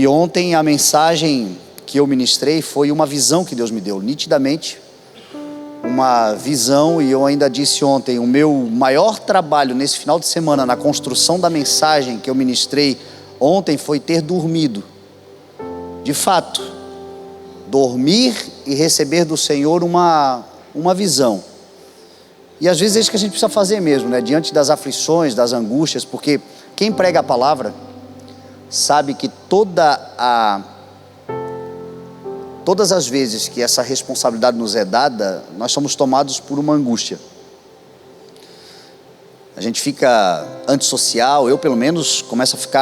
E ontem a mensagem que eu ministrei foi uma visão que Deus me deu, nitidamente uma visão. E eu ainda disse ontem, o meu maior trabalho nesse final de semana na construção da mensagem que eu ministrei ontem foi ter dormido. De fato, dormir e receber do Senhor uma visão. E às vezes é isso que a gente precisa fazer mesmo, né? Diante das aflições, das angústias, porque quem prega a palavra sabe que todas as vezes que essa responsabilidade nos é dada, nós somos tomados por uma angústia. A gente fica antissocial, eu pelo menos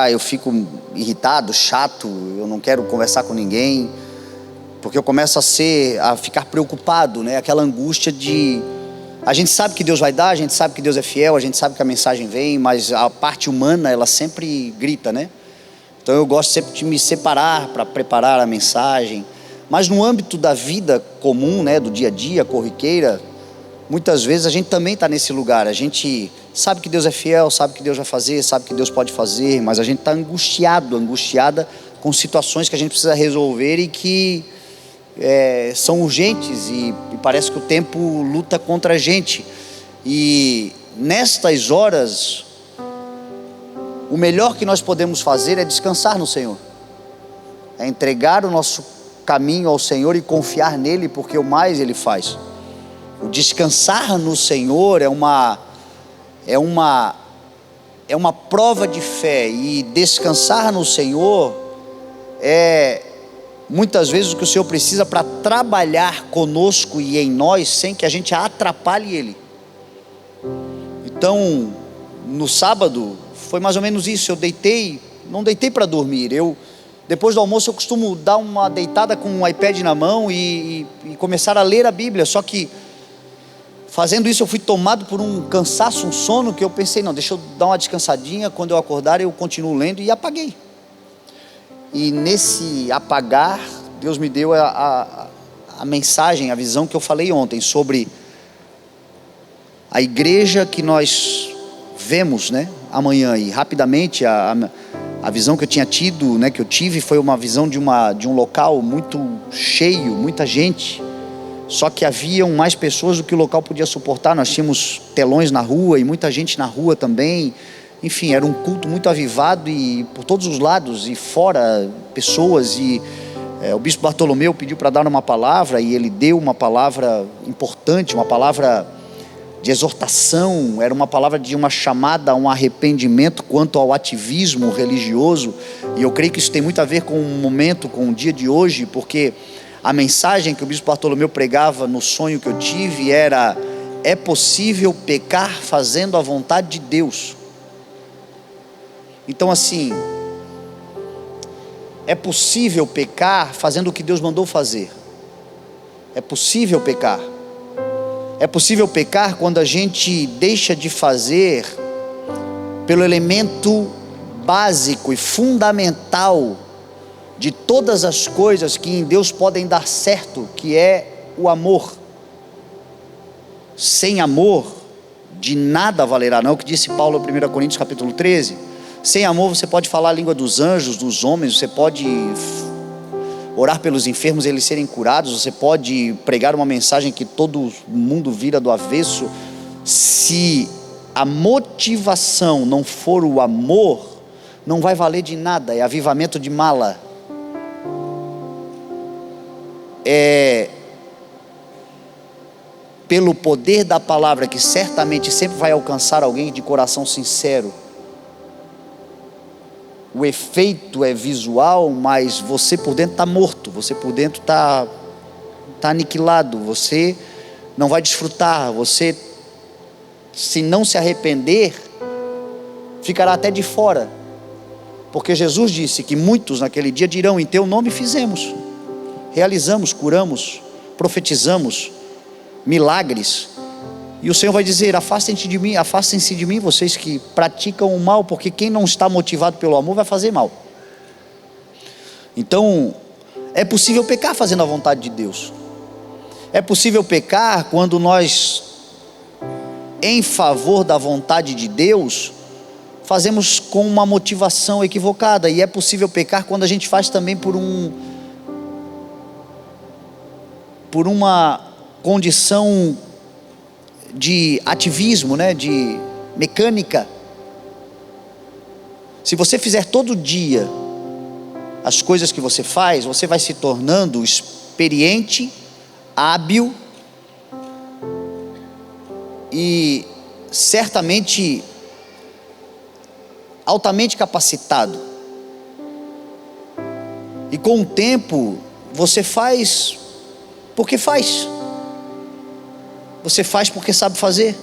eu fico irritado, chato, eu não quero conversar com ninguém, porque eu começo a ficar preocupado, né? Aquela angústia de... A gente sabe que Deus vai dar, a gente sabe que Deus é fiel, a gente sabe que a mensagem vem, mas a parte humana, ela sempre grita, né? Então eu gosto sempre de me separar para preparar a mensagem. Mas no âmbito da vida comum, né, do dia a dia, corriqueira, muitas vezes a gente também está nesse lugar. A gente sabe que Deus é fiel, sabe que Deus vai fazer, sabe que Deus pode fazer, mas a gente está angustiada com situações que a gente precisa resolver e que são urgentes, e parece que o tempo luta contra a gente. E nestas horas, o melhor que nós podemos fazer é descansar no Senhor, é entregar o nosso caminho ao Senhor e confiar nele, porque o mais ele faz. O descansar no Senhor é uma prova de fé, e descansar no Senhor é muitas vezes o que o Senhor precisa para trabalhar conosco e em nós, sem que a gente atrapalhe ele. Então, no sábado foi mais ou menos isso. Eu não deitei para dormir. Depois do almoço eu costumo dar uma deitada com um iPad na mão e começar a ler a Bíblia. Só que fazendo isso eu fui tomado por um cansaço, um sono, que eu pensei, não, deixa eu dar uma descansadinha, quando eu acordar eu continuo lendo, e apaguei. E nesse apagar, Deus me deu a mensagem, a visão que eu falei ontem, sobre a igreja que nós vemos, né, amanhã. E rapidamente a visão que eu tinha tido, né, que eu tive, foi uma visão de um local muito cheio, muita gente, só que haviam mais pessoas do que o local podia suportar. Nós tínhamos telões na rua e muita gente na rua também. Enfim, era um culto muito avivado, e por todos os lados e fora pessoas. E o bispo Bartolomeu pediu para dar uma palavra, e ele deu uma palavra importante, uma palavra de exortação. Era uma palavra de uma chamada a um arrependimento quanto ao ativismo religioso. E eu creio que isso tem muito a ver com o momento, com o dia de hoje, porque a mensagem que o bispo Bartolomeu pregava no sonho que eu tive era: é possível pecar fazendo a vontade de Deus. Então, assim, é possível pecar fazendo o que Deus mandou fazer. É possível pecar. É possível pecar quando a gente deixa de fazer pelo elemento básico e fundamental de todas as coisas que em Deus podem dar certo, que é o amor. Sem amor, de nada valerá, não é o que disse Paulo em 1 Coríntios capítulo 13? Sem amor você pode falar a língua dos anjos, dos homens, você pode orar pelos enfermos e eles serem curados, você pode pregar uma mensagem que todo mundo vira do avesso. Se a motivação não for o amor, não vai valer de nada. É avivamento de mala. É pelo poder da palavra que certamente sempre vai alcançar alguém de coração sincero. O efeito é visual, mas você por dentro está morto, você por dentro está aniquilado, você não vai desfrutar. Você, se não se arrepender, ficará até de fora, porque Jesus disse que muitos naquele dia dirão: em teu nome fizemos, realizamos, curamos, profetizamos, milagres. E o Senhor vai dizer: afastem-se de mim, vocês que praticam o mal, porque quem não está motivado pelo amor vai fazer mal. Então, é possível pecar fazendo a vontade de Deus. É possível pecar quando nós, em favor da vontade de Deus, fazemos com uma motivação equivocada, e é possível pecar quando a gente faz também por uma condição de ativismo, né? De mecânica. Se você fizer todo dia as coisas que você faz, você vai se tornando experiente, hábil e certamente altamente capacitado. E com o tempo você faz porque faz. Você faz porque sabe fazer.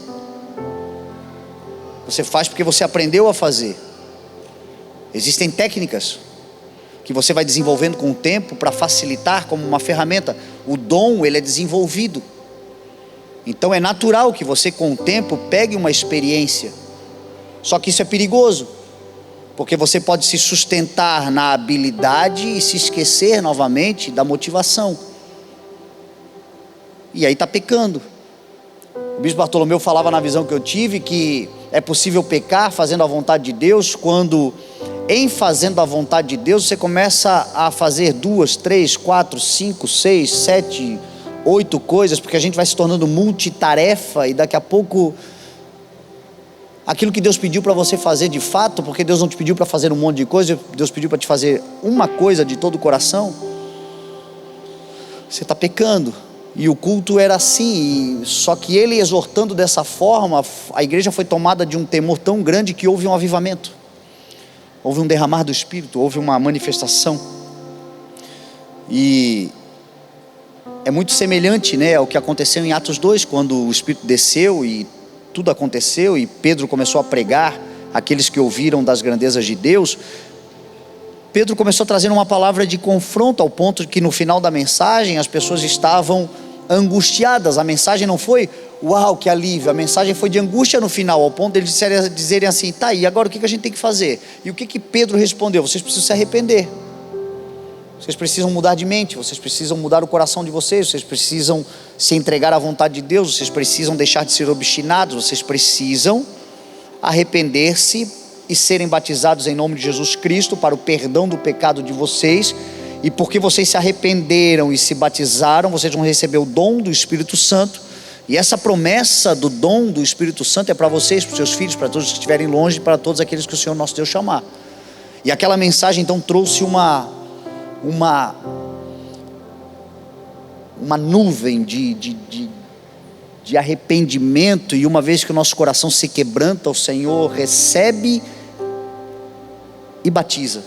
Você faz porque você aprendeu a fazer. Existem técnicas que você vai desenvolvendo com o tempo para facilitar como uma ferramenta. O dom, ele é desenvolvido. Então é natural que você com o tempo pegue uma experiência. Só que isso é perigoso, porque você pode se sustentar na habilidade e se esquecer novamente da motivação. E aí está pecando. O bispo Bartolomeu falava na visão que eu tive que é possível pecar fazendo a vontade de Deus quando, em fazendo a vontade de Deus, você começa a fazer 2, 3, 4, 5, 6, 7, 8 coisas, porque a gente vai se tornando multitarefa e daqui a pouco aquilo que Deus pediu para você fazer de fato, porque Deus não te pediu para fazer um monte de coisa, Deus pediu para te fazer uma coisa de todo o coração, você está pecando. E o culto era assim, só que ele exortando dessa forma, a igreja foi tomada de um temor tão grande que houve um avivamento, houve um derramar do Espírito, houve uma manifestação. E é muito semelhante, né, ao que aconteceu em Atos 2, quando o Espírito desceu e tudo aconteceu, e Pedro começou a pregar aqueles que ouviram das grandezas de Deus. Pedro começou a trazer uma palavra de confronto, ao ponto de que no final da mensagem as pessoas estavam angustiadas. A mensagem não foi uau, que alívio, a mensagem foi de angústia no final, ao ponto de eles dizerem assim: tá, e agora o que a gente tem que fazer? E o que Pedro respondeu? Vocês precisam se arrepender, vocês precisam mudar de mente, vocês precisam mudar o coração de vocês precisam se entregar à vontade de Deus, vocês precisam deixar de ser obstinados, vocês precisam arrepender-se e serem batizados em nome de Jesus Cristo para o perdão do pecado de vocês. E porque vocês se arrependeram e se batizaram, vocês vão receber o dom do Espírito Santo. E essa promessa do dom do Espírito Santo é para vocês, para os seus filhos, para todos que estiverem longe, para todos aqueles que o Senhor nosso Deus chamar. E aquela mensagem então trouxe uma nuvem de arrependimento. E uma vez que o nosso coração se quebranta, o Senhor recebe e batiza.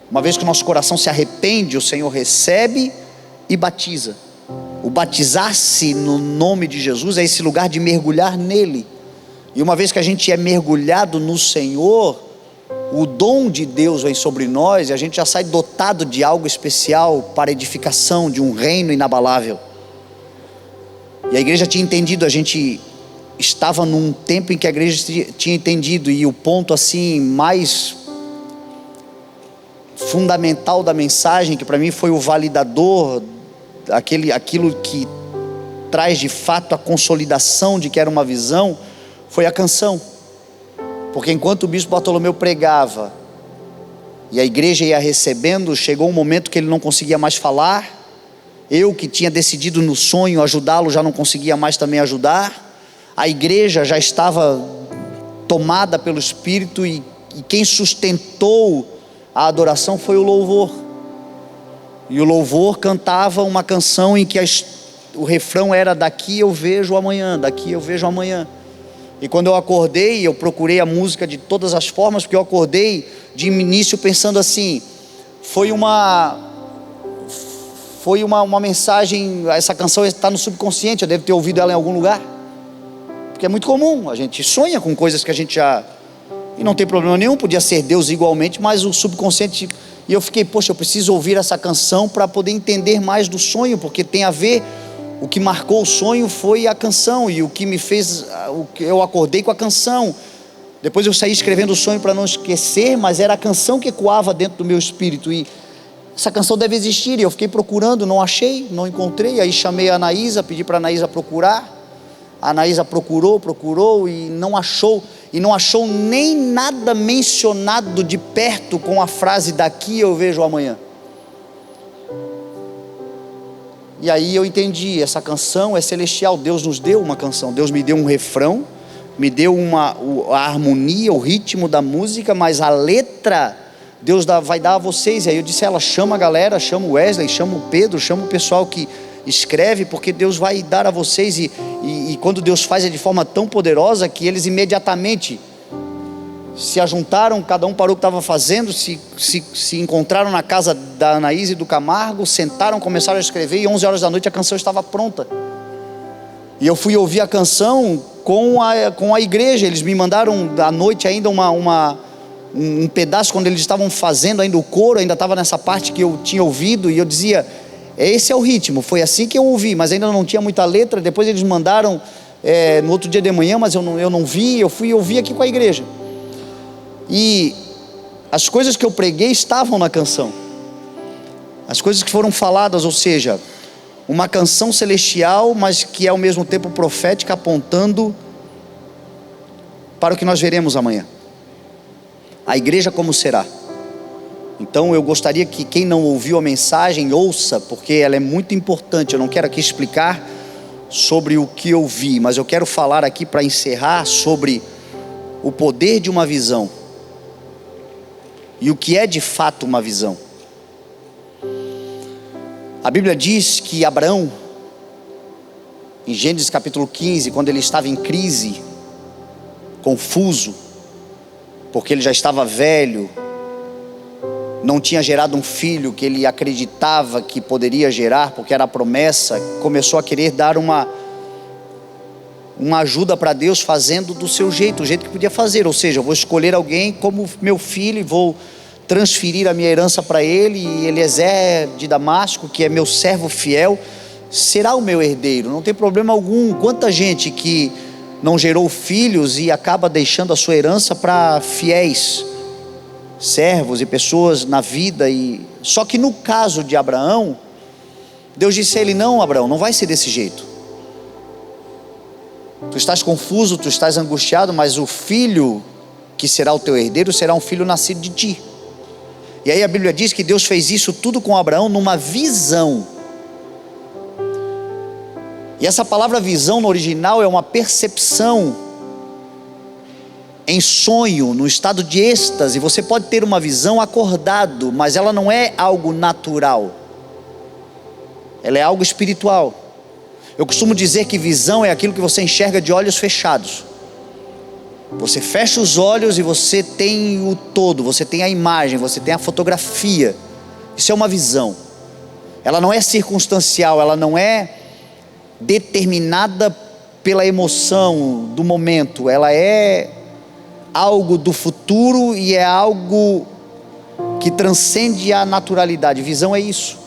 Uma vez que o nosso coração se arrepende, o Senhor recebe e batiza. O batizar-se no nome de Jesus é esse lugar de mergulhar nele. E uma vez que a gente é mergulhado no Senhor, o dom de Deus vem sobre nós e a gente já sai dotado de algo especial para a edificação de um reino inabalável. E a igreja tinha entendido, a gente estava num tempo em que a igreja tinha entendido, e o ponto assim mais fundamental da mensagem, que para mim foi o validador, aquilo que traz de fato a consolidação de que era uma visão, foi a canção. Porque enquanto o bispo Bartolomeu pregava e a igreja ia recebendo, chegou um momento que ele não conseguia mais falar. Eu, que tinha decidido no sonho ajudá-lo, já não conseguia mais também ajudar. A igreja já estava tomada pelo Espírito, e quem sustentou a adoração foi o louvor. E o louvor cantava uma canção em que o refrão era: daqui eu vejo amanhã, daqui eu vejo amanhã. E quando eu acordei, eu procurei a música de todas as formas, porque eu acordei de início pensando assim, foi uma mensagem, essa canção está no subconsciente, eu devo ter ouvido ela em algum lugar, porque é muito comum, a gente sonha com coisas que a gente já, e não tem problema nenhum, podia ser Deus igualmente, mas o subconsciente. E eu fiquei, poxa, eu preciso ouvir essa canção para poder entender mais do sonho, porque tem a ver, o que marcou o sonho foi a canção, e o que me fez, eu acordei com a canção. Depois eu saí escrevendo o sonho para não esquecer, mas era a canção que ecoava dentro do meu espírito, e essa canção deve existir. E eu fiquei procurando, não achei, não encontrei. Aí chamei a Anaísa, pedi para a Anaísa procurar. A Anaísa procurou e não achou. e não achou nem nada mencionado de perto com a frase daqui eu vejo amanhã. E aí eu entendi, essa canção é celestial. Deus nos deu uma canção, Deus me deu um refrão, me deu a harmonia, o ritmo da música, mas a letra Deus vai dar a vocês. E aí eu disse a ela, chama a galera, chama o Wesley, chama o Pedro, chama o pessoal que escreve, porque Deus vai dar a vocês. E quando Deus faz é de forma tão poderosa que eles imediatamente se ajuntaram, cada um parou o que estava fazendo, se encontraram na casa da Anaís e do Camargo, sentaram, começaram a escrever, e 11 horas da noite a canção estava pronta. E eu fui ouvir a canção com a igreja. Eles me mandaram à noite ainda um pedaço, quando eles estavam fazendo ainda o coro, ainda estava nessa parte que eu tinha ouvido, e eu dizia, esse é o ritmo, foi assim que eu ouvi, mas ainda não tinha muita letra. Depois eles mandaram no outro dia de manhã, mas eu não vi, eu fui ouvir aqui com a igreja, e as coisas que eu preguei estavam na canção, as coisas que foram faladas, ou seja, uma canção celestial, mas que é ao mesmo tempo profética, apontando para o que nós veremos amanhã. A igreja como será. Então eu gostaria que quem não ouviu a mensagem ouça, porque ela é muito importante. Eu não quero aqui explicar sobre o que eu vi, mas eu quero falar aqui para encerrar sobre o poder de uma visão e o que é de fato uma visão. A Bíblia diz que Abraão, em Gênesis capítulo 15, quando ele estava em crise, confuso, porque ele já estava velho, não tinha gerado um filho que ele acreditava que poderia gerar, porque era a promessa, começou a querer dar uma ajuda para Deus, fazendo do seu jeito, o jeito que podia fazer, ou seja, eu vou escolher alguém como meu filho e vou transferir a minha herança para ele, e Eliezer de Damasco, que é meu servo fiel, será o meu herdeiro, não tem problema algum. Quanta gente que não gerou filhos e acaba deixando a sua herança para fiéis servos e pessoas na vida. Só que no caso de Abraão, Deus disse a ele, não Abraão, não vai ser desse jeito, tu estás confuso, tu estás angustiado, mas o filho que será o teu herdeiro será um filho nascido de ti. E aí a Bíblia diz que Deus fez isso tudo com Abraão numa visão. E essa palavra visão no original é uma percepção em sonho, no estado de êxtase. Você pode ter uma visão acordado, mas ela não é algo natural, ela é algo espiritual. Eu costumo dizer que visão é aquilo que você enxerga de olhos fechados. Você fecha os olhos e você tem o todo, você tem a imagem, você tem a fotografia. Isso é uma visão. Ela não é circunstancial, ela não é determinada pela emoção do momento, ela é algo do futuro e é algo que transcende a naturalidade. Visão é isso.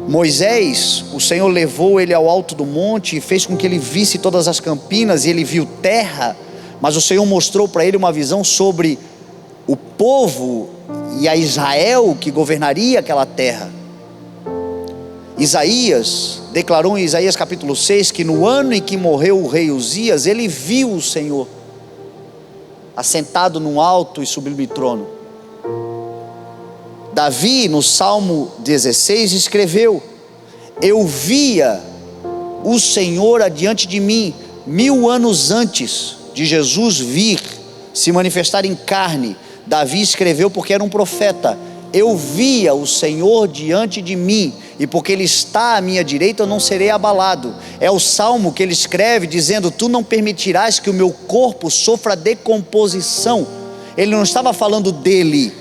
Moisés, o Senhor levou ele ao alto do monte e fez com que ele visse todas as campinas, e ele viu terra, mas o Senhor mostrou para ele uma visão sobre o povo e a Israel que governaria aquela terra. Isaías declarou em Isaías capítulo 6 que no ano em que morreu o rei Uzias, ele viu o Senhor assentado num alto e sublime trono. Davi, no Salmo 16, escreveu: eu via o Senhor adiante de mim, 1000 anos antes de Jesus vir se manifestar em carne. Davi escreveu porque era um profeta: eu via o Senhor diante de mim, e porque Ele está à minha direita eu não serei abalado. É o salmo que ele escreve dizendo: tu não permitirás que o meu corpo sofra decomposição. Ele não estava falando dele,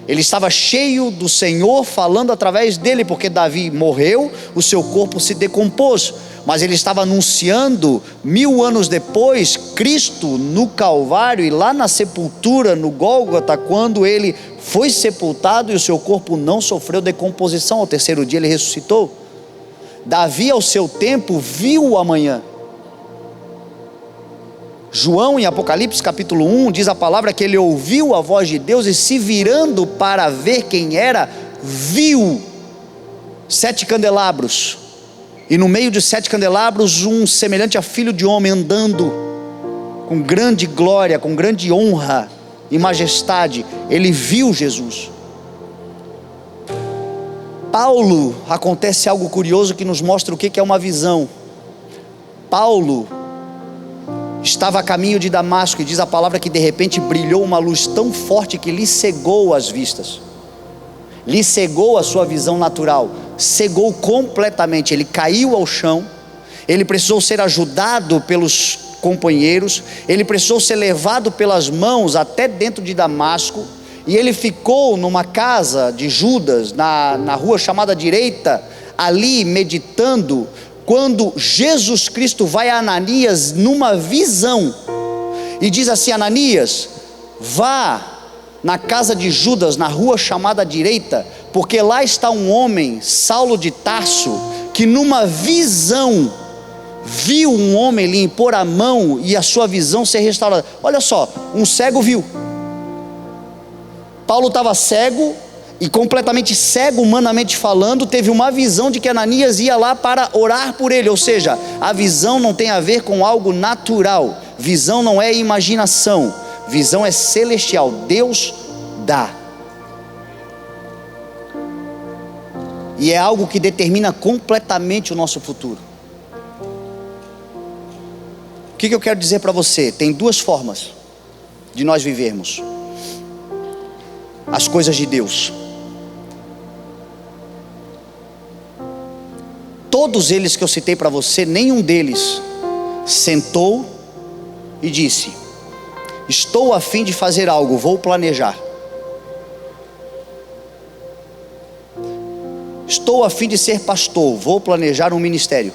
ele estava cheio do Senhor falando através dele, porque Davi morreu, o seu corpo se decompôs, mas ele estava anunciando 1000 anos depois Cristo no Calvário, e lá na sepultura, no Gólgota, quando ele foi sepultado e o seu corpo não sofreu decomposição, ao terceiro dia ele ressuscitou. Davi ao seu tempo viu o amanhã. João, em Apocalipse capítulo 1, diz a palavra que ele ouviu a voz de Deus e, se virando para ver quem era, viu 7 candelabros, e no meio de 7 candelabros um semelhante a filho de homem andando com grande glória, com grande honra e majestade, ele viu Jesus. Paulo, acontece algo curioso que nos mostra o que é uma visão. Paulo estava a caminho de Damasco, e diz a palavra que de repente brilhou uma luz tão forte que lhe cegou as vistas, lhe cegou a sua visão natural, cegou completamente. Ele caiu ao chão, ele precisou ser ajudado pelos companheiros, ele precisou ser levado pelas mãos até dentro de Damasco, e ele ficou numa casa de Judas, na rua chamada Direita, ali meditando, quando Jesus Cristo vai a Ananias numa visão, e diz assim: Ananias, vá na casa de Judas, na rua chamada Direita, porque lá está um homem, Saulo de Tarso, que numa visão, viu um homem lhe impor a mão, e a sua visão ser restaurada. Olha só, um cego viu. Paulo estava cego, e completamente cego humanamente falando, teve uma visão de que Ananias ia lá para orar por ele. Ou seja, a visão não tem a ver com algo natural, visão não é imaginação, visão é celestial, Deus dá, e é algo que determina completamente o nosso futuro. O que eu quero dizer para você? Tem duas formas de nós vivermos as coisas de Deus. Todos eles que eu citei para você, nenhum deles sentou e disse: estou a fim de fazer algo, vou planejar. Estou a fim de ser pastor, vou planejar um ministério.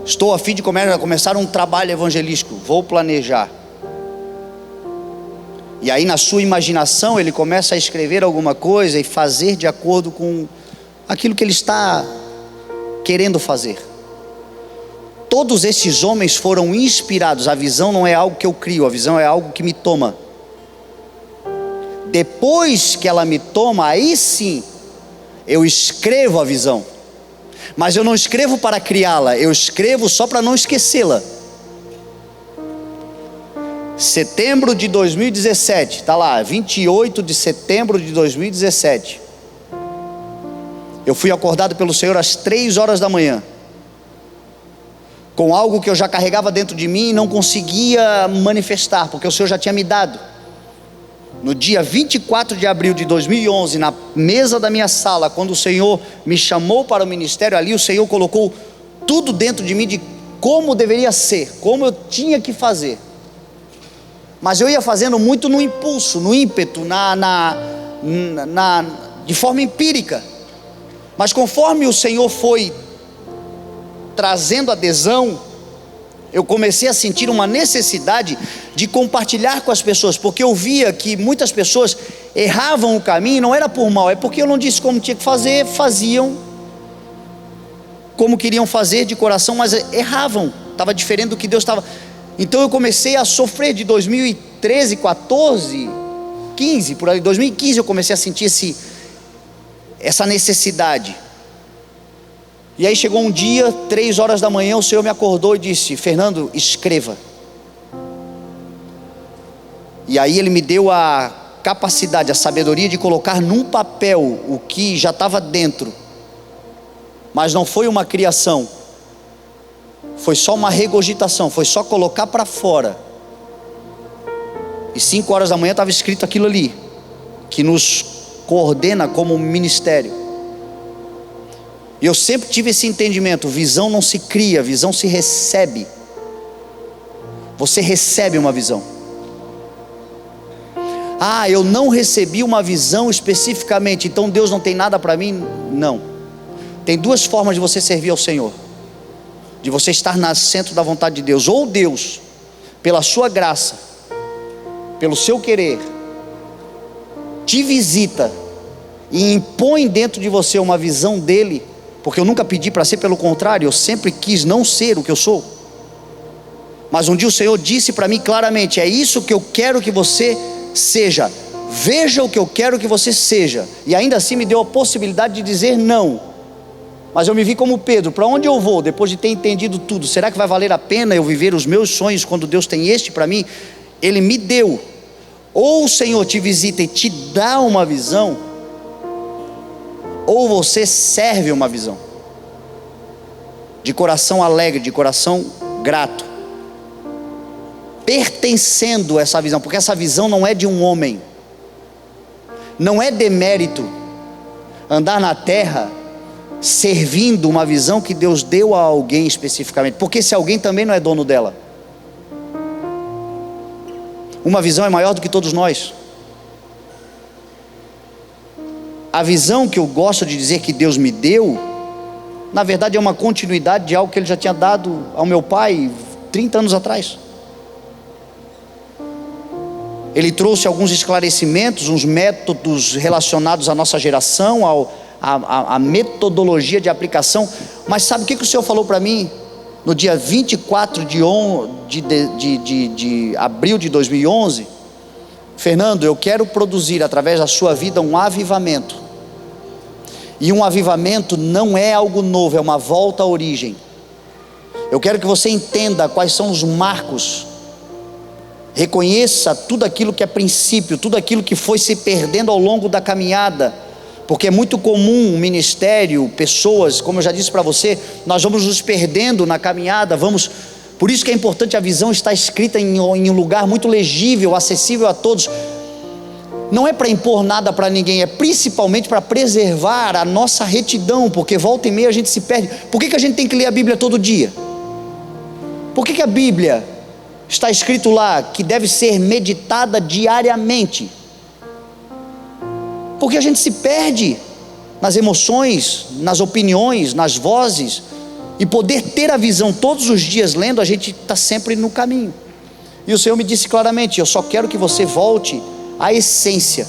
Estou a fim de começar um trabalho evangelístico, vou planejar. E aí na sua imaginação ele começa a escrever alguma coisa e fazer de acordo com aquilo que ele está querendo fazer. Todos esses homens foram inspirados. A visão não é algo que eu crio, a visão é algo que me toma. Depois que ela me toma, aí sim eu escrevo a visão, mas eu não escrevo para criá-la, eu escrevo só para não esquecê-la. Setembro de 2017, está lá, 28 de setembro de 2017, eu fui acordado pelo Senhor às 3 horas da manhã, com algo que eu já carregava dentro de mim e não conseguia manifestar, porque o Senhor já tinha me dado. No dia 24 de abril de 2011, na mesa da minha sala, quando o Senhor me chamou para o ministério, ali o Senhor colocou tudo dentro de mim de como deveria ser, como eu tinha que fazer. Mas eu ia fazendo muito no impulso, no ímpeto, de forma empírica. Mas conforme o Senhor foi trazendo adesão, eu comecei a sentir uma necessidade de compartilhar com as pessoas, porque eu via que muitas pessoas erravam o caminho, não era por mal, é porque eu não disse como tinha que fazer, faziam como queriam fazer de coração, mas erravam, estava diferente do que Deus estava. Então eu comecei a sofrer de 2013, 14, 15, por aí, 2015 eu comecei a sentir essa necessidade. E aí chegou um dia, 3 horas da manhã, o Senhor me acordou e disse: Fernando, escreva. E aí Ele me deu a capacidade, a sabedoria de colocar num papel o que já estava dentro, mas não foi uma criação, foi só uma regurgitação, foi só colocar para fora. E 5 horas da manhã estava escrito aquilo ali, que nos coordena como ministério. E eu sempre tive esse entendimento: visão não se cria, visão se recebe. Você recebe uma visão. Ah, eu não recebi uma visão especificamente, então Deus não tem nada para mim. Não. Tem duas formas de você servir ao Senhor, de você estar no centro da vontade de Deus. Ou Deus, pela sua graça, pelo seu querer, te visita e impõe dentro de você uma visão dele, porque eu nunca pedi para ser, pelo contrário, eu sempre quis não ser o que eu sou. Mas um dia o Senhor disse para mim claramente: é isso que eu quero que você seja, veja o que eu quero que você seja. E ainda assim me deu a possibilidade de dizer não. Mas eu me vi como Pedro: para onde eu vou depois de ter entendido tudo? Será que vai valer a pena eu viver os meus sonhos quando Deus tem este para mim? Ele me deu. Ou o Senhor te visita e te dá uma visão, ou você serve uma visão, de coração alegre, de coração grato, pertencendo a essa visão, porque essa visão não é de um homem, não é demérito andar na terra servindo uma visão que Deus deu a alguém especificamente, porque esse alguém também não é dono dela. Uma visão é maior do que todos nós. A visão que eu gosto de dizer que Deus me deu, na verdade é uma continuidade de algo que Ele já tinha dado ao meu pai 30 anos atrás. Ele trouxe alguns esclarecimentos, uns métodos relacionados à nossa geração, a metodologia de aplicação. Mas sabe o que o Senhor falou para mim no dia 24 de abril de 2011? Fernando, eu quero produzir através da sua vida um avivamento. E um avivamento não é algo novo, é uma volta à origem. Eu quero que você entenda quais são os marcos. Reconheça tudo aquilo que é princípio, tudo aquilo que foi se perdendo ao longo da caminhada, porque é muito comum um ministério, pessoas, como eu já disse para você, nós vamos nos perdendo na caminhada, por isso que é importante a visão estar escrita em um lugar muito legível, acessível a todos. Não é para impor nada para ninguém, é principalmente para preservar a nossa retidão, porque volta e meia a gente se perde. Por que a gente tem que ler a Bíblia todo dia? Por que a Bíblia está escrito lá que deve ser meditada diariamente? Porque a gente se perde nas emoções, nas opiniões, nas vozes, e poder ter a visão todos os dias lendo, a gente está sempre no caminho. E o Senhor me disse claramente: eu só quero que você volte à essência.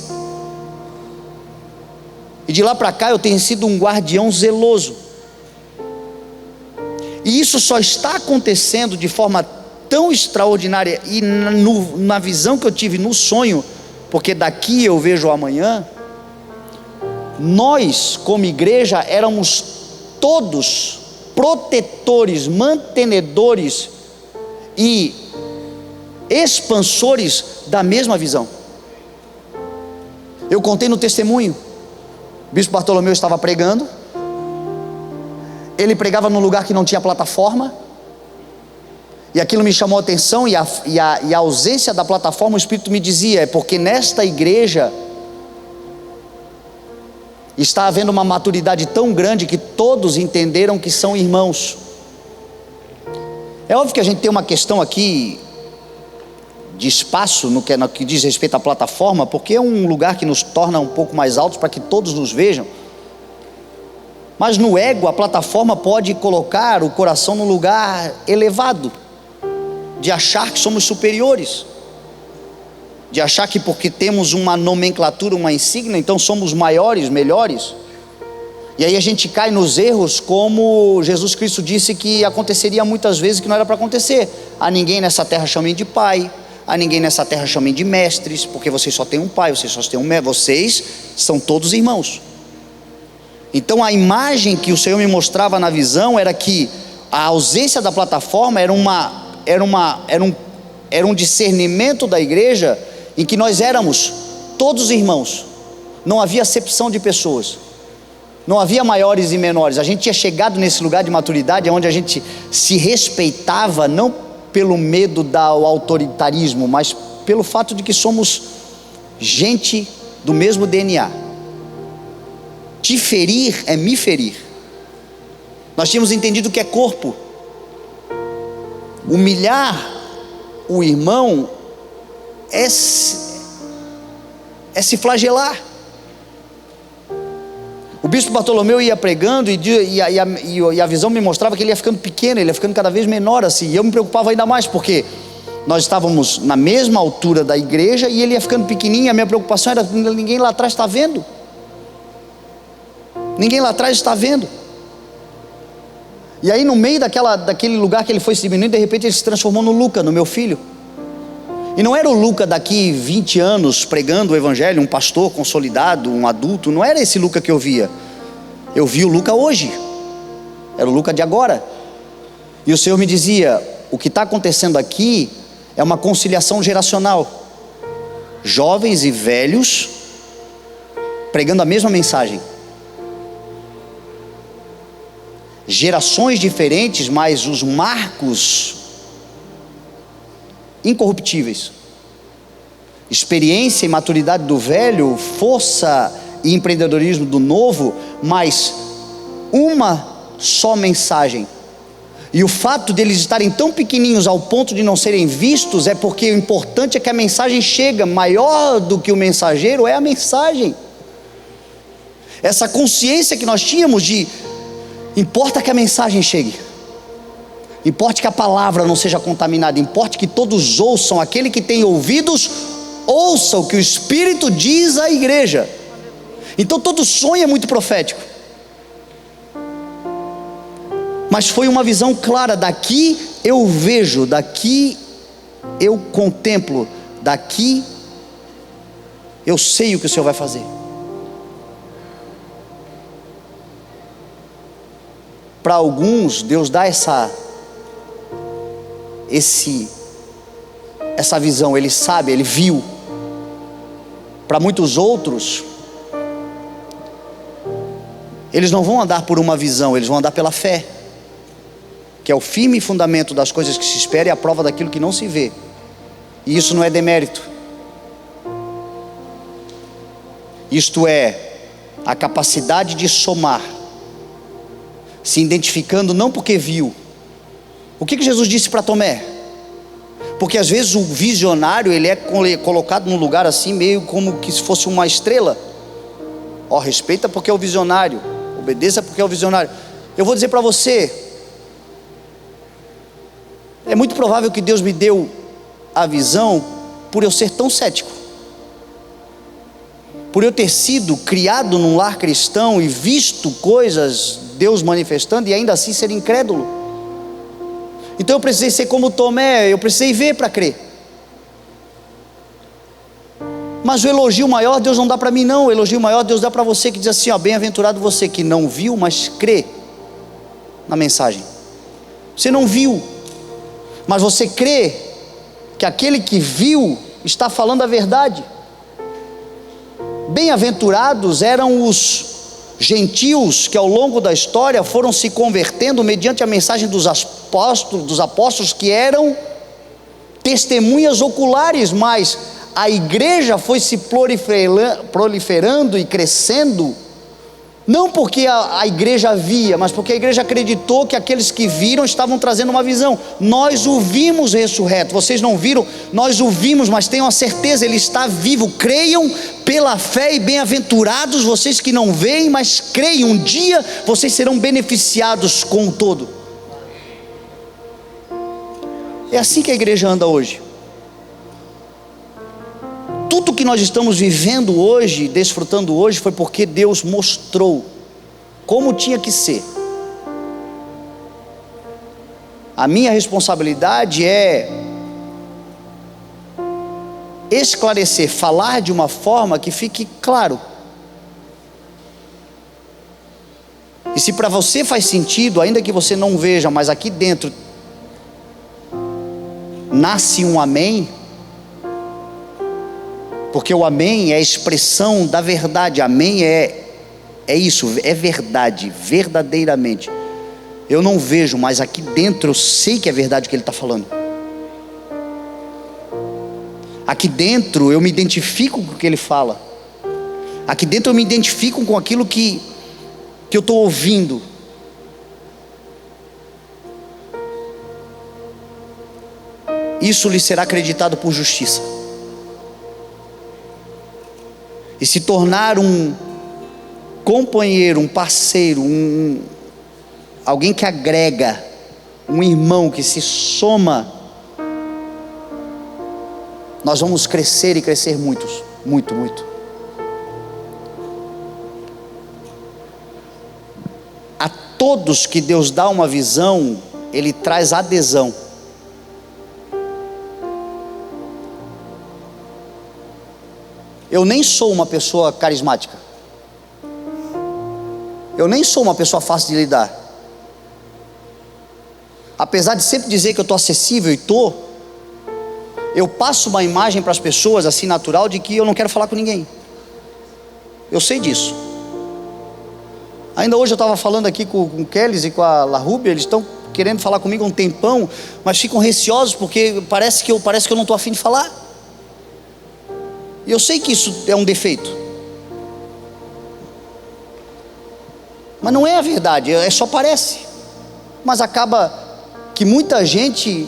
E de lá para cá eu tenho sido um guardião zeloso, e isso só está acontecendo de forma tão extraordinária, e na visão que eu tive no sonho, porque daqui eu vejo o amanhã. Nós como igreja éramos todos protetores, mantenedores e expansores da mesma visão. Eu contei no testemunho, o bispo Bartolomeu estava pregando, ele pregava num lugar que não tinha plataforma, e aquilo me chamou a atenção, e a ausência da plataforma, o Espírito me dizia: é porque nesta igreja está havendo uma maturidade tão grande que todos entenderam que são irmãos. É óbvio que a gente tem uma questão aqui de espaço no que diz respeito à plataforma, porque é um lugar que nos torna um pouco mais altos para que todos nos vejam. Mas no ego, a plataforma pode colocar o coração num lugar elevado, de achar que somos superiores, de achar que porque temos uma nomenclatura, uma insígnia, então somos maiores, melhores. E aí a gente cai nos erros, como Jesus Cristo disse que aconteceria muitas vezes, que não era para acontecer. A ninguém nessa terra chamem de pai, a ninguém nessa terra chamem de mestres, porque vocês só têm um pai, vocês só têm um mestre, vocês são todos irmãos. Então a imagem que o Senhor me mostrava na visão era que a ausência da plataforma era um discernimento da igreja, em que nós éramos todos irmãos, não havia acepção de pessoas, não havia maiores e menores. A gente tinha chegado nesse lugar de maturidade, onde a gente se respeitava, não pelo medo do autoritarismo, mas pelo fato de que somos gente do mesmo DNA. Te ferir é me ferir. Nós tínhamos entendido que é corpo. Humilhar o irmão é se flagelar. O bispo Bartolomeu ia pregando, e a visão me mostrava que ele ia ficando pequeno, ele ia ficando cada vez menor assim, e eu me preocupava ainda mais, porque nós estávamos na mesma altura da igreja, e ele ia ficando pequenininho. A minha preocupação era: ninguém lá atrás está vendo, ninguém lá atrás está vendo. E aí no meio daquele lugar que ele foi se diminuindo, de repente ele se transformou no Luca, no meu filho. E não era o Luca daqui 20 anos pregando o evangelho, um pastor consolidado, um adulto. Não era esse Luca que eu via. Eu vi o Luca hoje, era o Lucas de agora. E o Senhor me dizia: o que está acontecendo aqui é uma conciliação geracional, jovens e velhos pregando a mesma mensagem, gerações diferentes, mas os marcos incorruptíveis, experiência e maturidade do velho, força e empreendedorismo do novo, mas uma só mensagem. E o fato deles estarem tão pequenininhos ao ponto de não serem vistos é porque o importante é que a mensagem chega. Maior do que o mensageiro é a mensagem. Essa consciência que nós tínhamos de importa que a mensagem chegue, importa que a palavra não seja contaminada, importa que todos ouçam, aquele que tem ouvidos ouça o que o Espírito diz à igreja. Então todo sonho é muito profético, mas foi uma visão clara: daqui eu vejo, daqui eu contemplo, daqui eu sei o que o Senhor vai fazer. Para alguns Deus dá essa visão, Ele sabe, Ele viu. Para muitos outros, eles não vão andar por uma visão, eles vão andar pela fé, que é o firme fundamento das coisas que se espera e a prova daquilo que não se vê. E isso não é demérito, isto é a capacidade de somar, se identificando não porque viu. O que Jesus disse para Tomé? Porque às vezes o visionário, ele é colocado num lugar assim, meio como que se fosse uma estrela. Ó, respeita porque é o visionário, obedeça porque é o visionário. Eu vou dizer para você, é muito provável que Deus me deu a visão por eu ser tão cético, por eu ter sido criado num lar cristão e visto coisas, Deus manifestando, e ainda assim ser incrédulo. Então eu precisei ser como Tomé, eu precisei ver para crer. Mas o elogio maior Deus não dá para mim não, o elogio maior Deus dá para você, que diz assim: ó, bem-aventurado você que não viu, mas crê na mensagem. Você não viu, mas você crê que aquele que viu está falando a verdade. Bem-aventurados eram os gentios que ao longo da história foram se convertendo mediante a mensagem dos apóstolos, que eram testemunhas oculares, mas a igreja foi se proliferando e crescendo, não porque a igreja via, mas porque a igreja acreditou que aqueles que viram estavam trazendo uma visão. Nós o vimos ressurreto, vocês não viram, nós o vimos, mas tenham a certeza, ele está vivo. Creiam pela fé, e bem-aventurados vocês que não veem, mas creem. Um dia vocês serão beneficiados com o todo. É assim que a igreja anda hoje. Tudo que nós estamos vivendo hoje, desfrutando hoje, foi porque Deus mostrou como tinha que ser. A minha responsabilidade é esclarecer, falar de uma forma que fique claro. E se para você faz sentido, ainda que você não veja, mas aqui dentro nasce um amém, porque o amém é a expressão da verdade. Amém é isso, é verdade, verdadeiramente. Eu não vejo, mas aqui dentro eu sei que é verdade o que ele está falando. Aqui dentro eu me identifico com o que ele fala. Aqui dentro eu me identifico com aquilo que eu estou ouvindo. Isso lhe será acreditado por justiça. E se tornar um companheiro, um parceiro, alguém que agrega, um irmão que se soma, nós vamos crescer e crescer muito, muito. A todos que Deus dá uma visão, Ele traz adesão. Eu nem sou uma pessoa carismática, eu nem sou uma pessoa fácil de lidar, apesar de sempre dizer que eu estou acessível, eu passo uma imagem para as pessoas assim natural de que eu não quero falar com ninguém. Eu sei disso. Ainda hoje eu estava falando aqui com o Kelly e com a La Rubia, eles estão querendo falar comigo há um tempão, mas ficam receosos porque parece que eu não estou afim de falar. E eu sei que isso é um defeito, mas não é a verdade, só parece. Mas acaba que muita gente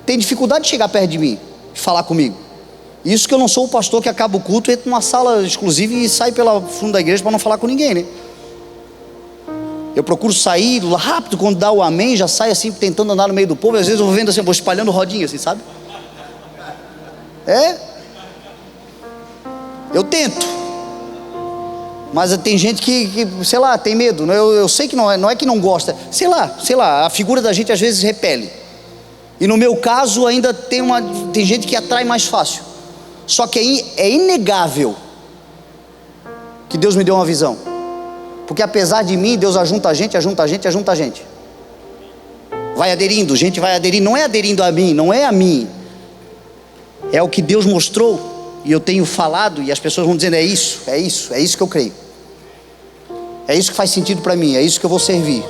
tem dificuldade de chegar perto de mim, de falar comigo. Isso que eu não sou o pastor que acaba o culto, entra numa sala exclusiva e sai pela fundo da igreja para não falar com ninguém, né? Eu procuro sair rápido, quando dá o amém, já sai assim, tentando andar no meio do povo. Às vezes eu vou vendo assim, eu vou espalhando rodinha assim, sabe? Eu tento, mas tem gente que sei lá, tem medo. Eu sei que não é que não gosta, sei lá, a figura da gente às vezes repele. E no meu caso ainda tem gente que atrai mais fácil. Só que é inegável que Deus me deu uma visão, porque apesar de mim, Deus ajunta a gente. Vai aderindo, gente vai aderindo, não é aderindo a mim, não é a mim, é o que Deus mostrou, e eu tenho falado, e as pessoas vão dizendo, é isso que eu creio, é isso que faz sentido para mim, é isso que eu vou servir,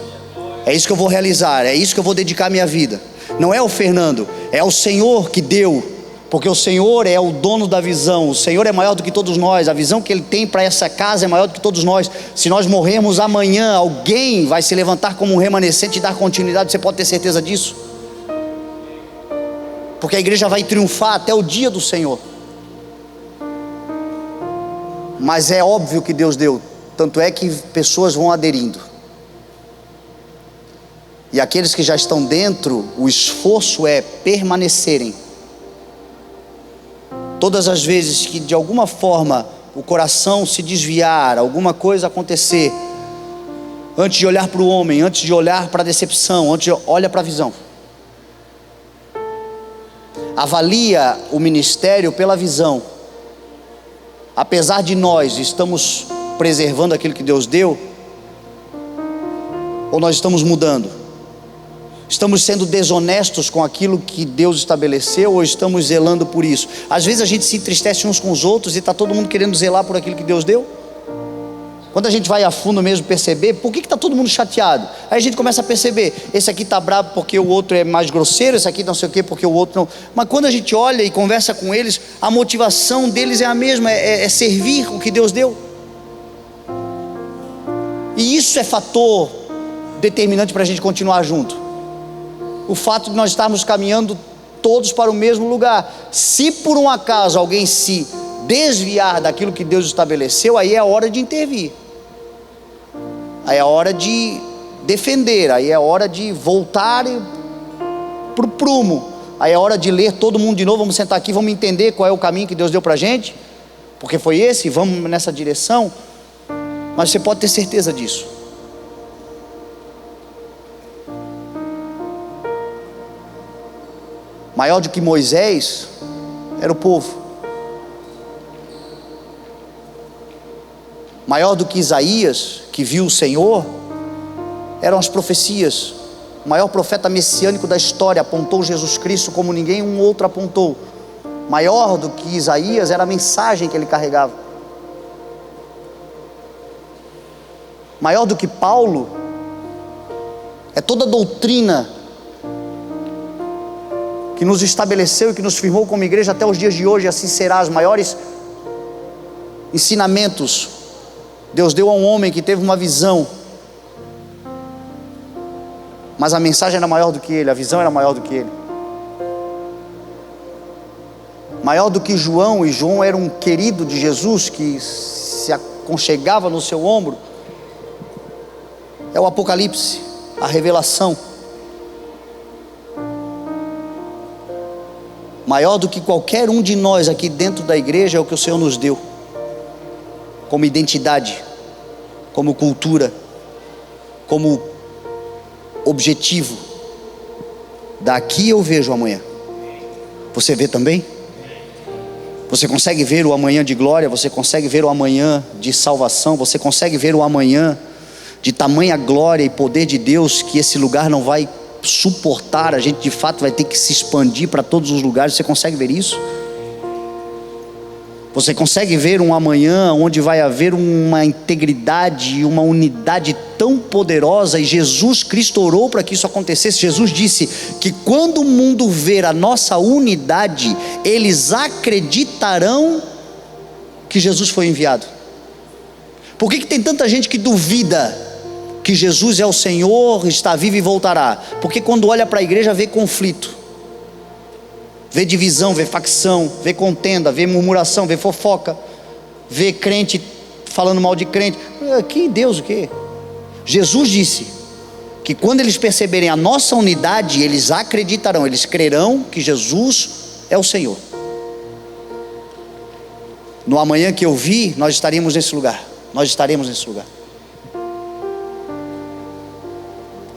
é isso que eu vou realizar, é isso que eu vou dedicar minha vida. Não é o Fernando, é o Senhor que deu, porque o Senhor é o dono da visão. O Senhor é maior do que todos nós. A visão que Ele tem para essa casa é maior do que todos nós. Se nós morrermos amanhã, alguém vai se levantar como um remanescente e dar continuidade. Você pode ter certeza disso, porque a igreja vai triunfar até o dia do Senhor. Mas é óbvio que Deus deu, tanto é que pessoas vão aderindo, e aqueles que já estão dentro, o esforço é permanecerem. Todas as vezes que de alguma forma o coração se desviar, alguma coisa acontecer, antes de olhar para o homem, antes de olhar para a decepção, olha para a visão. Avalia o ministério pela visão. Apesar de nós estamos preservando aquilo que Deus deu, ou nós estamos mudando? Estamos sendo desonestos com aquilo que Deus estabeleceu, ou estamos zelando por isso? Às vezes a gente se entristece uns com os outros e está todo mundo querendo zelar por aquilo que Deus deu. Quando a gente vai a fundo mesmo perceber, por que está todo mundo chateado? Aí a gente começa a perceber, esse aqui está bravo porque o outro é mais grosseiro, esse aqui não sei o que porque o outro não. Mas quando a gente olha e conversa com eles, a motivação deles é a mesma, é servir o que Deus deu. E isso é fator determinante para a gente continuar junto. O fato de nós estarmos caminhando todos para o mesmo lugar. Se por um acaso alguém se desviar daquilo que Deus estabeleceu, aí é a hora de intervir, aí é a hora de defender, aí é a hora de voltar para o prumo, aí é a hora de ler todo mundo de novo. Vamos sentar aqui, vamos entender qual é o caminho que Deus deu para a gente, porque foi esse, vamos nessa direção. Mas você pode ter certeza disso. Maior do que Moisés era o povo. Maior do que Isaías, que viu o Senhor, eram as profecias. O maior profeta messiânico da história apontou Jesus Cristo como ninguém um outro apontou. Maior do que Isaías era a mensagem que ele carregava. Maior do que Paulo é toda a doutrina que nos estabeleceu e que nos firmou como igreja até os dias de hoje. Assim será. Os maiores ensinamentos Deus deu a um homem que teve uma visão, mas a mensagem era maior do que ele, a visão era maior do que ele. Maior do que João, e João era um querido de Jesus que se aconchegava no seu ombro, é o Apocalipse, a revelação. Maior do que qualquer um de nós aqui dentro da igreja é o que o Senhor nos deu como identidade, como cultura, como objetivo. Daqui eu vejo amanhã. Você vê também? Você consegue ver o amanhã de glória? Você consegue ver o amanhã de salvação? Você consegue ver o amanhã de tamanha glória e poder de Deus, que esse lugar não vai suportar, a gente de fato vai ter que se expandir para todos os lugares. Você consegue ver isso? Você consegue ver um amanhã onde vai haver uma integridade, uma unidade tão poderosa, e Jesus Cristo orou para que isso acontecesse. Jesus disse que quando o mundo ver a nossa unidade, eles acreditarão que Jesus foi enviado. Por que tem tanta gente que duvida que Jesus é o Senhor, está vivo e voltará? Porque quando olha para a igreja vê conflito, vê divisão, vê facção, vê contenda, vê murmuração, vê fofoca, vê crente falando mal de crente. Que Deus o quê? Jesus disse que quando eles perceberem a nossa unidade, eles acreditarão, eles crerão que Jesus é o Senhor. No amanhã que eu vi, nós estaremos nesse lugar. Nós estaremos nesse lugar.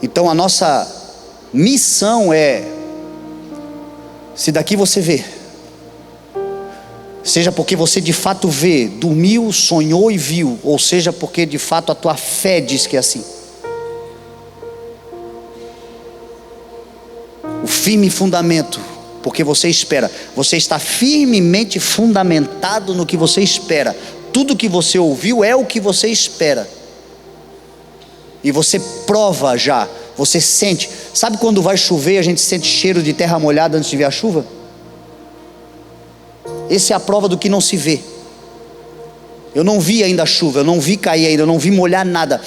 Então a nossa missão é: se daqui você vê, seja porque você de fato vê, dormiu, sonhou e viu, ou seja porque de fato a tua fé diz que é assim. O firme fundamento, porque você espera, você está firmemente fundamentado no que você espera. Tudo que você ouviu é o que você espera, e você prova já, você sente. Sabe quando vai chover, a gente sente cheiro de terra molhada antes de ver a chuva? Essa é a prova do que não se vê. Eu não vi ainda a chuva, eu não vi cair ainda, eu não vi molhar nada,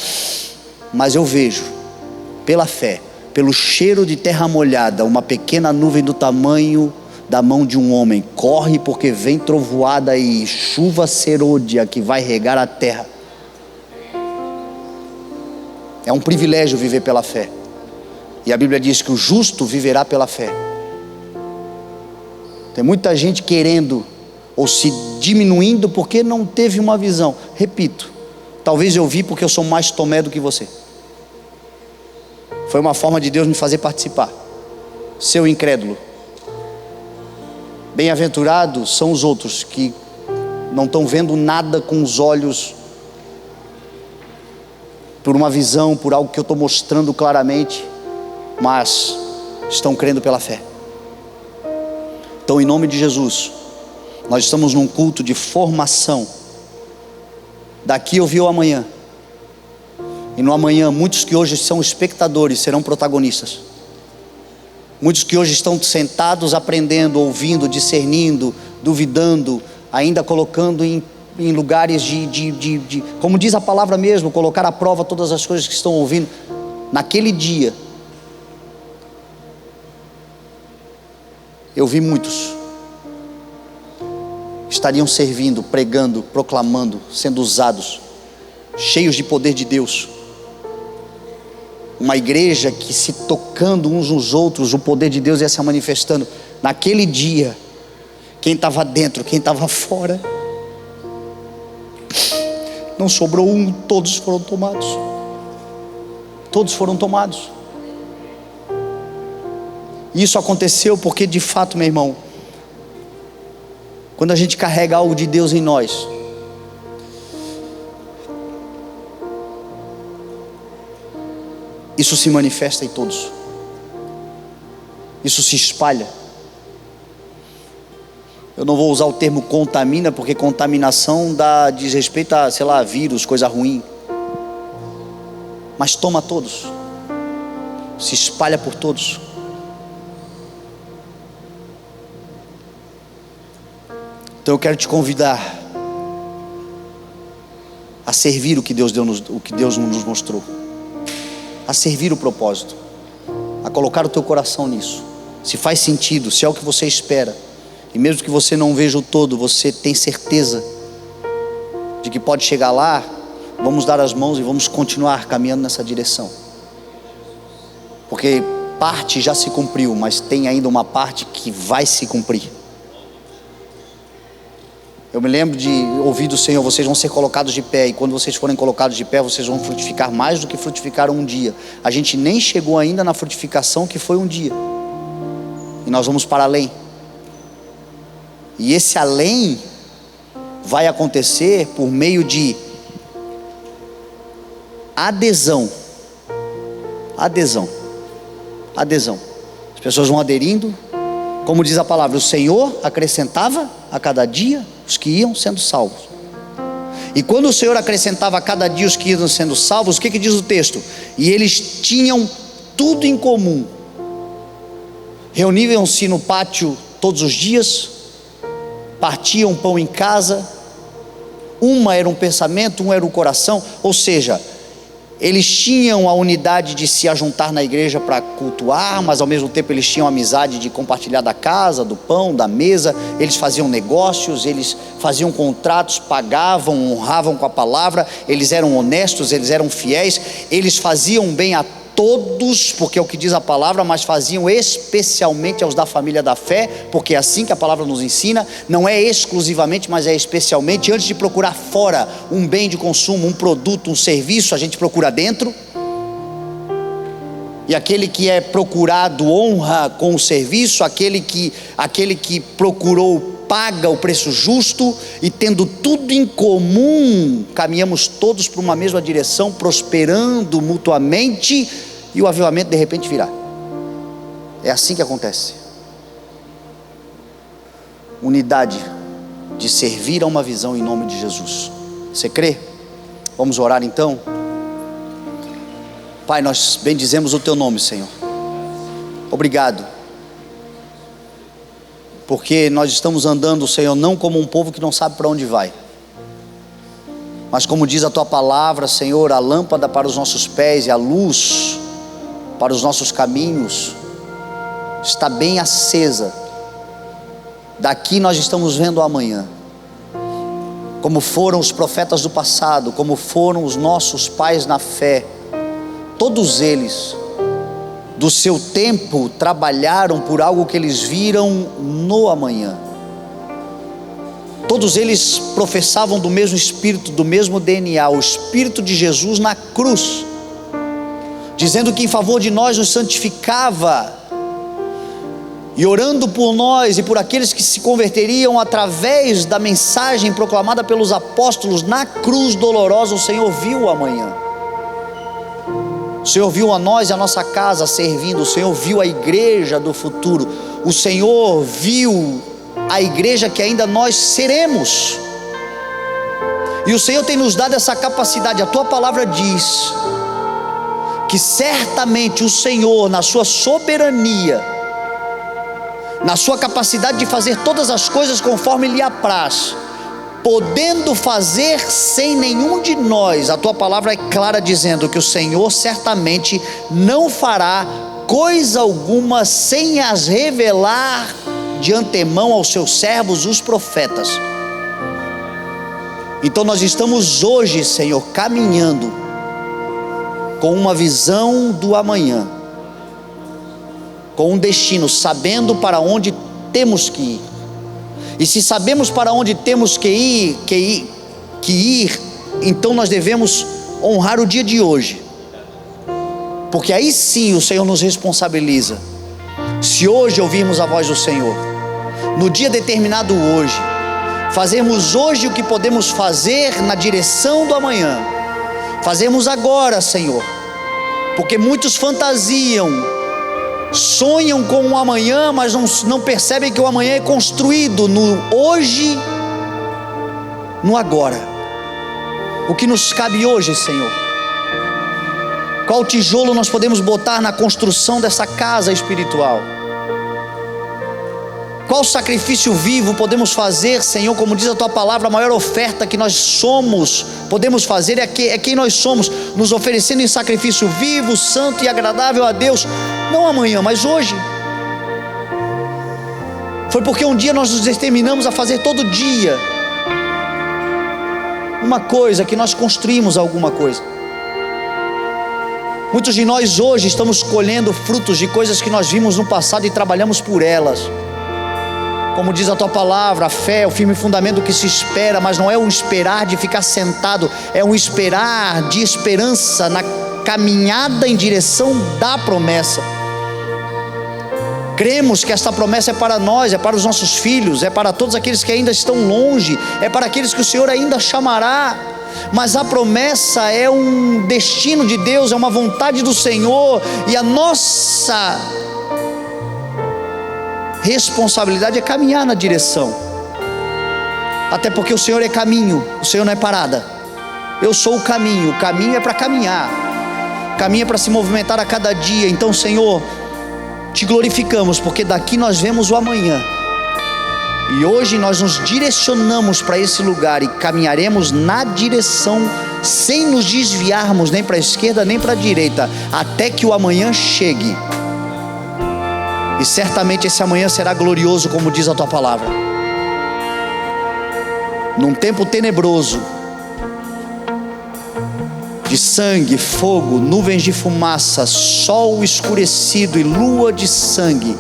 mas eu vejo, pela fé, pelo cheiro de terra molhada, uma pequena nuvem do tamanho da mão de um homem corre, porque vem trovoada e chuva serôdia que vai regar a terra. É um privilégio viver pela fé, e a Bíblia diz que o justo viverá pela fé. Tem muita gente querendo ou se diminuindo porque não teve uma visão. Repito, talvez eu vi porque eu sou mais Tomé do que você. Foi uma forma de Deus me fazer participar. Seu incrédulo. Bem-aventurados são os outros que não estão vendo nada com os olhos, por uma visão, por algo que eu estou mostrando claramente, mas estão crendo pela fé. Então, em nome de Jesus, nós estamos num culto de formação. Daqui eu vi o amanhã, e no amanhã muitos que hoje são espectadores serão protagonistas. Muitos que hoje estão sentados aprendendo, ouvindo, discernindo, duvidando, ainda colocando em lugares como diz a palavra mesmo, colocar à prova todas as coisas que estão ouvindo. Naquele dia eu vi muitos que estariam servindo, pregando, proclamando, sendo usados, cheios de poder de Deus. Uma igreja que, se tocando uns nos outros, o poder de Deus ia se manifestando. Naquele dia, quem estava dentro, quem estava fora, não sobrou um, todos foram tomados. Todos foram tomados. E isso aconteceu porque, de fato, meu irmão, quando a gente carrega algo de Deus em nós, isso se manifesta em todos. Isso se espalha. Eu não vou usar o termo contamina, porque contaminação diz respeito a, sei lá, vírus, coisa ruim. Mas toma todos. Se espalha por todos. Então eu quero te convidar a servir o que Deus nos mostrou, a servir o propósito, a colocar o teu coração nisso. Se faz sentido, se é o que você espera, e mesmo que você não veja o todo, você tem certeza de que pode chegar lá, vamos dar as mãos e vamos continuar caminhando nessa direção. Porque parte já se cumpriu, mas tem ainda uma parte que vai se cumprir. Eu me lembro de ouvir do Senhor: vocês vão ser colocados de pé, e quando vocês forem colocados de pé, vocês vão frutificar mais do que frutificaram um dia. A gente nem chegou ainda na frutificação que foi um dia, e nós vamos para além. E esse além vai acontecer por meio de adesão. adesão. As pessoas vão aderindo, como diz a palavra, o Senhor acrescentava a cada dia os que iam sendo salvos. E quando o Senhor acrescentava a cada dia os que iam sendo salvos, o que diz o texto? E eles tinham tudo em comum. Reuniam-se no pátio todos os dias, partiam pão em casa. Uma era um pensamento, um era um coração. Ou seja, eles tinham a unidade de se ajuntar na igreja para cultuar, mas ao mesmo tempo eles tinham a amizade de compartilhar da casa, do pão, da mesa. Eles faziam negócios, eles faziam contratos, pagavam, honravam com a palavra. Eles eram honestos, eles eram fiéis. Eles faziam bem a todos, porque é o que diz a palavra, mas faziam especialmente aos da família da fé, porque é assim que a palavra nos ensina. Não é exclusivamente, mas é especialmente. Antes de procurar fora um bem de consumo, um produto, um serviço, a gente procura dentro. E aquele que é procurado honra com o serviço, aquele que procurou paga o preço justo, e tendo tudo em comum, caminhamos todos para uma mesma direção, prosperando mutuamente, e o avivamento de repente virá. É assim que acontece. Unidade de servir a uma visão em nome de Jesus. Você crê? Vamos orar então. Pai, nós bendizemos o teu nome, Senhor. Obrigado, porque nós estamos andando, Senhor, não como um povo que não sabe para onde vai, mas como diz a tua palavra, Senhor, a lâmpada para os nossos pés e a luz para os nossos caminhos está bem acesa. Daqui nós estamos vendo o amanhã, como foram os profetas do passado, como foram os nossos pais na fé. Todos eles, do seu tempo, trabalharam por algo que eles viram no amanhã. Todos eles professavam do mesmo Espírito, do mesmo DNA, o Espírito de Jesus na cruz, dizendo que em favor de nós nos santificava, e orando por nós e por aqueles que se converteriam através da mensagem proclamada pelos apóstolos na cruz dolorosa. O Senhor viu o amanhã. O Senhor viu a nós e a nossa casa servindo. O Senhor viu a igreja do futuro. O Senhor viu a igreja que ainda nós seremos. E o Senhor tem nos dado essa capacidade. A tua palavra diz que certamente o Senhor, na sua soberania, na sua capacidade de fazer todas as coisas conforme lhe apraz, podendo fazer sem nenhum de nós, a tua palavra é clara dizendo que o Senhor certamente não fará coisa alguma sem as revelar de antemão aos seus servos, os profetas. Então nós estamos hoje, Senhor, caminhando com uma visão do amanhã, com um destino, sabendo para onde temos que ir. E se sabemos para onde temos que ir, então nós devemos honrar o dia de hoje, porque aí sim o Senhor nos responsabiliza. Se hoje ouvirmos a voz do Senhor, no dia determinado hoje, fazermos hoje o que podemos fazer na direção do amanhã, fazemos agora, Senhor, porque muitos fantasiam, sonham com o amanhã, mas não percebem que o amanhã é construído no hoje, no agora. O que nos cabe hoje, Senhor? Qual tijolo nós podemos botar na construção dessa casa espiritual? Qual sacrifício vivo podemos fazer, Senhor? Como diz a tua palavra, a maior oferta que nós podemos fazer é quem nós somos, nos oferecendo em sacrifício vivo, santo e agradável a Deus, não amanhã, mas hoje. Foi porque um dia nós nos determinamos a fazer todo dia uma coisa, que nós construímos alguma coisa. Muitos de nós hoje estamos colhendo frutos de coisas que nós vimos no passado e trabalhamos por elas. Como diz a tua palavra, a fé é o firme fundamento que se espera, mas não é um esperar de ficar sentado, é um esperar de esperança na caminhada em direção da promessa. Cremos que esta promessa é para nós, é para os nossos filhos, é para todos aqueles que ainda estão longe, é para aqueles que o Senhor ainda chamará. mas a promessa é um destino de Deus, é uma vontade do Senhor, e a nossa responsabilidade é caminhar na direção, até porque o Senhor é caminho, o Senhor não é parada. Eu sou o caminho é para caminhar, caminho é para se movimentar a cada dia. Então, Senhor, te glorificamos, porque daqui nós vemos o amanhã, e hoje nós nos direcionamos para esse lugar e caminharemos na direção, sem nos desviarmos nem para a esquerda nem para a direita, até que o amanhã chegue. E certamente esse amanhã será glorioso, como diz a tua palavra. Num tempo tenebroso, de sangue, fogo, nuvens de fumaça, sol escurecido e lua de sangue,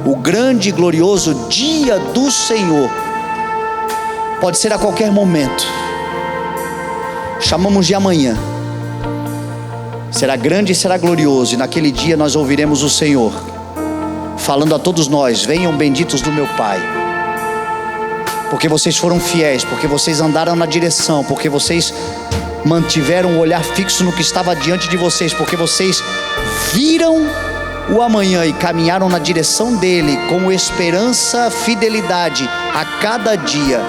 o grande e glorioso dia do Senhor pode ser a qualquer momento. Chamamos de amanhã. Será grande e será glorioso, e naquele dia nós ouviremos o Senhor falando a todos nós: venham benditos do meu Pai, porque vocês foram fiéis, porque vocês andaram na direção, porque vocês mantiveram o olhar fixo no que estava diante de vocês, porque vocês viram o amanhã e caminharam na direção dele com esperança, fidelidade. A cada dia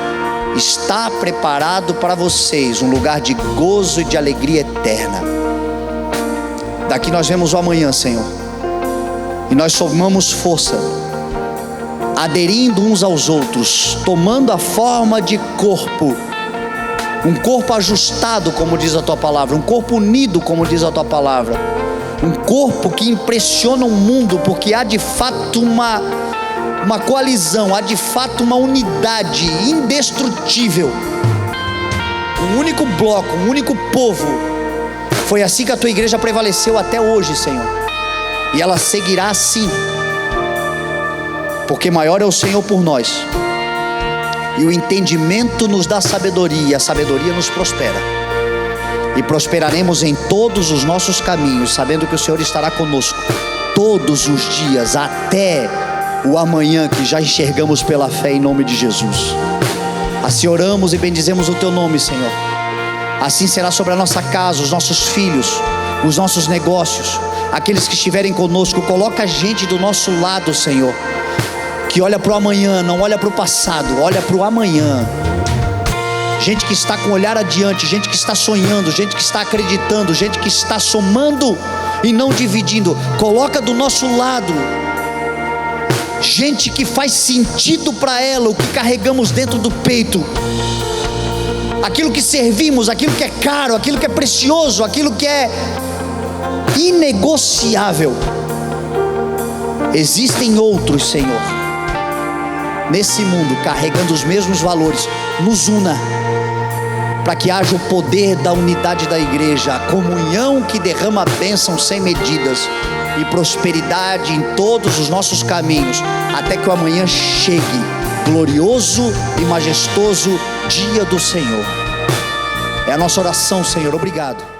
está preparado para vocês um lugar de gozo e de alegria eterna. Daqui nós vemos o amanhã, Senhor, e nós somamos força, aderindo uns aos outros, tomando a forma de corpo, um corpo ajustado, como diz a tua palavra, um corpo unido, como diz a tua palavra, um corpo que impressiona o mundo, porque há de fato uma coalizão, há de fato uma unidade indestrutível, um único bloco, um único povo. Foi assim que a tua igreja prevaleceu até hoje, Senhor, e ela seguirá assim, porque maior é o Senhor por nós, e o entendimento nos dá sabedoria, e a sabedoria nos prospera, e prosperaremos em todos os nossos caminhos, sabendo que o Senhor estará conosco todos os dias, até o amanhã que já enxergamos pela fé, em nome de Jesus. Assim oramos e bendizemos o teu nome, Senhor. Assim será sobre a nossa casa, os nossos filhos, os nossos negócios, aqueles que estiverem conosco. Coloca a gente do nosso lado, Senhor, que olha para o amanhã, não olha para o passado, olha para o amanhã. Gente que está com o olhar adiante, gente que está sonhando, gente que está acreditando, gente que está somando e não dividindo. Coloca do nosso lado gente que faz sentido para ela o que carregamos dentro do peito, aquilo que servimos, aquilo que é caro, aquilo que é precioso, aquilo que é inegociável. Existem outros, Senhor, nesse mundo carregando os mesmos valores. Nos una, para que haja o poder da unidade da igreja, a comunhão que derrama bênção sem medidas e prosperidade em todos os nossos caminhos, até que o amanhã chegue, glorioso e majestoso dia do Senhor. É a nossa oração, Senhor. Obrigado.